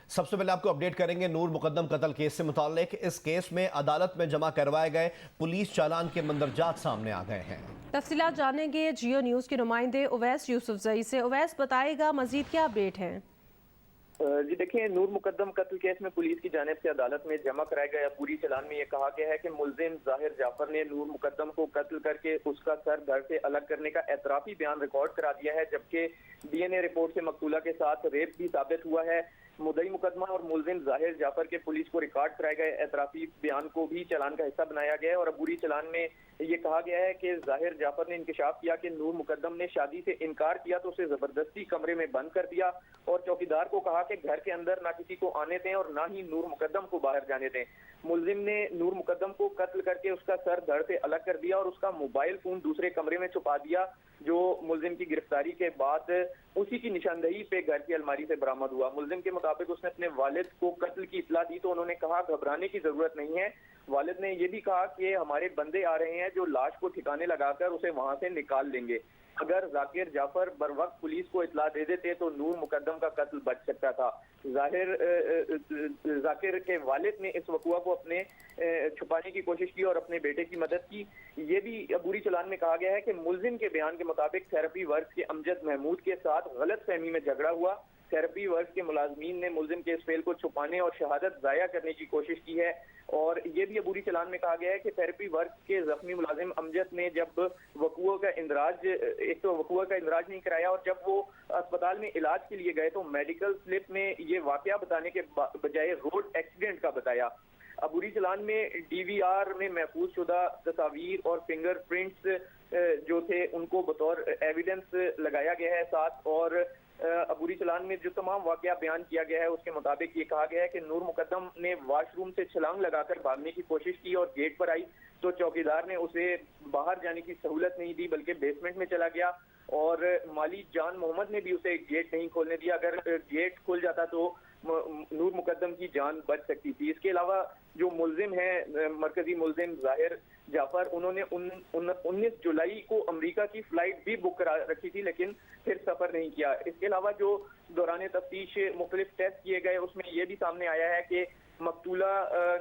سب سے پہلے آپ کو اپڈیٹ کریں گے نور مقدم قتل کیس سے متعلق۔ اس کیس میں عدالت میں جمع کروائے گئے پولیس چالان کے مندرجات سامنے آ گئے ہیں۔ تفصیلات جانیں گے جیو نیوز کے نمائندے اویس یوسفزئی سے۔ اویس بتائے گا مزید کیا اپڈیٹ ہیں؟ جی دیکھیں، نور مقدم قتل کیس میں پولیس کی جانب سے عدالت میں جمع کرائے گئے پوری چالان میں یہ کہا گیا ہے کہ ملزم ظاہر جعفر نے نور مقدم کو قتل کر کے اس کا سر دھڑ سے الگ کرنے کا اعترافی بیان ریکارڈ کرا دیا ہے، جبکہ ڈی این اے رپورٹ سے مقتولہ کے ساتھ ریپ بھی ثابت ہوا ہے۔ مدعی مقدمہ اور ملزم ظاہر جعفر کے پولیس کو ریکارڈ کرائے گئے اعترافی بیان کو بھی چالان کا حصہ بنایا گیا ہے، اور عبوری چالان میں یہ کہا گیا ہے کہ ظاہر جعفر نے انکشاف کیا کہ نور مقدم نے شادی سے انکار کیا تو اسے زبردستی کمرے میں بند کر دیا اور چوکیدار کو کہا کہ گھر کے اندر نہ کسی کو آنے دیں اور نہ ہی نور مقدم کو باہر جانے دیں۔ ملزم نے نور مقدم کو قتل کر کے اس کا سر دھڑ سے الگ کر دیا اور اس کا موبائل فون دوسرے کمرے میں چھپا دیا، جو ملزم کی گرفتاری کے بعد اسی کی نشاندہی پہ گھر کی الماری سے برآمد ہوا۔ ملزم کے مطابق اس نے اپنے والد کو قتل کی اطلاع دی تو انہوں نے کہا گھبرانے کی ضرورت نہیں ہے۔ والد نے یہ بھی کہا کہ ہمارے بندے آ رہے ہیں جو لاش کو ٹھکانے لگا کر اسے وہاں سے نکال لیں گے۔ اگر ذاکر جعفر بر وقت پولیس کو اطلاع دے دیتے تو نور مقدم کا قتل بچ سکتا تھا۔ ذاکر کے والد نے اس وقوع کو اپنے چھپانے کی کوشش کی اور اپنے بیٹے کی مدد کی۔ یہ بھی عبوری چالان میں کہا گیا ہے کہ ملزم کے بیان کے مطابق تھراپی ورکس کے امجد محمود کے ساتھ غلط فہمی میں جھگڑا ہوا۔ تھراپی ورکس کے ملازمین نے ملزم کے اس فعل کو چھپانے اور شہادت ضائع کرنے کی کوشش کی ہے، اور یہ بھی عبوری چالان میں کہا گیا ہے کہ تھراپی ورکس کے زخمی ملازم امجد نے جب وقوع کا اندراج نہیں کرایا اور جب وہ اسپتال میں علاج کے لیے گئے تو میڈیکل سلپ میں یہ واقعہ بتانے کے بجائے روڈ ایکسیڈنٹ کا بتایا۔ عبوری چالان میں ڈی وی آر میں محفوظ شدہ تصاویر اور فنگر پرنٹس جو تھے ان کو بطور ایویڈنس لگایا گیا ہے ساتھ، اور عبوری چالان میں جو تمام واقعہ بیان کیا گیا ہے اس کے مطابق یہ کہا گیا ہے کہ نور مقدم نے واش روم سے چھلانگ لگا کر بھاگنے کی کوشش کی اور گیٹ پر آئی تو چوکیدار نے اسے باہر جانے کی سہولت نہیں دی بلکہ بیسمنٹ میں چلا گیا، اور مالی جان محمد نے بھی اسے گیٹ نہیں کھولنے دیا۔ اگر گیٹ کھل جاتا تو نور مقدم کی جان بچ سکتی تھی۔ اس کے علاوہ جو ملزم ہیں مرکزی ملزم ظاہر جعفر، انہوں نے 19 جولائی کو امریکہ کی فلائٹ بھی بک کرا رکھی تھی لیکن پھر سفر نہیں کیا۔ اس کے علاوہ جو دوران تفتیش مختلف ٹیسٹ کیے گئے اس میں یہ بھی سامنے آیا ہے کہ مقتولہ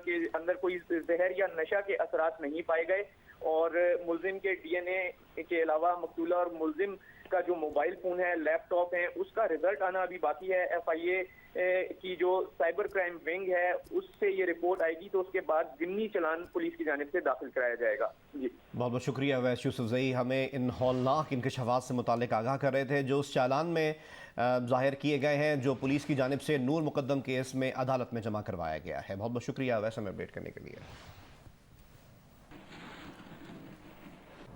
کے اندر کوئی زہر یا نشہ کے اثرات نہیں پائے گئے، اور ملزم کے ڈی این اے کے علاوہ مقتولہ اور ملزم کا جو موبائل فون ہے، لیپ ٹاپ ہے، اس کا رزلٹ آنا ابھی باقی ہے۔ ایف آئی اے کی جو سائبر کرائم ونگ ہے اس سے یہ رپورٹ آئے گی تو اس کے بعد ضمنی چالان پولیس کی جانب سے داخل کرایا جائے گا۔ جی بہت بہت شکریہ اویس یوسفزئی، ہمیں ان ہولناک انکشافات سے متعلق آگاہ کر رہے تھے جو اس چالان میں ظاہر کیے گئے ہیں جو پولیس کی جانب سے نور مقدم کیس میں عدالت میں جمع کروایا گیا ہے۔ بہت بہت شکریہ اویس ہمیں اپڈیٹ کرنے کے لیے۔